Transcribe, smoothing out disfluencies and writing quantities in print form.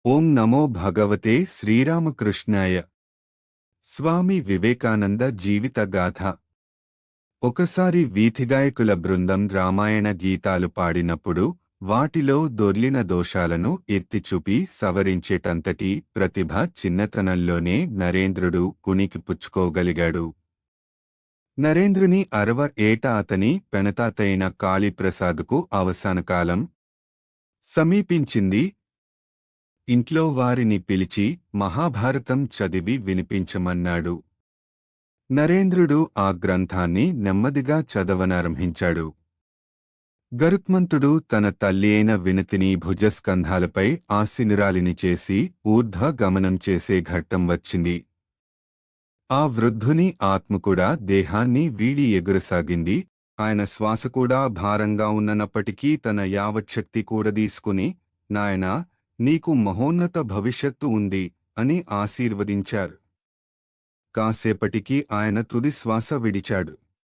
ఓం నమో భగవతే శ్రీరామకృష్ణాయ. స్వామి వివేకానంద జీవిత గాథ. ఒకసారి వీథిగాయకుల బృందం రామాయణ గీతాలు పాడినప్పుడు వాటిలో దొర్లిన దోషాలను ఎత్తిచూపి సవరించేటంతటి ప్రతిభ చిన్నతనంలోనే నరేంద్రుడు పుణికిపుచ్చుకోగలిగాడు. నరేంద్రుని 60 ఏట అతని పెనతాతైన కాళీప్రసాదుకు అవసానకాలం సమీపించింది. ఇంట్లో వారిని పిలిచి మహాభారతం చదివి వినిపించమన్నాడు. నరేంద్రుడు ఆ గ్రంథాన్ని నెమ్మదిగా చదవనారంభించాడు. గరుత్మంతుడు తన తల్లి అయిన వినతిని భుజస్కంధాలపై ఆసీనురాలిని చేసి ఊర్ధ్వ గమనం చేసే ఘట్టం వచ్చింది. ఆ వృద్ధుని ఆత్మ కూడా దేహాన్ని వీడి ఎగురసాగింది. ఆయన శ్వాస కూడా భారంగా ఉన్నప్పటికీ తన యావచ్చక్తి కూడదీసుకుని, నాయనా, నీకు మహోన్నత భవిష్యత్తు ఉంది అని ఆశీర్వదించారు. కాసేపటికి ఆయన తుది శ్వాస విడిచాడు.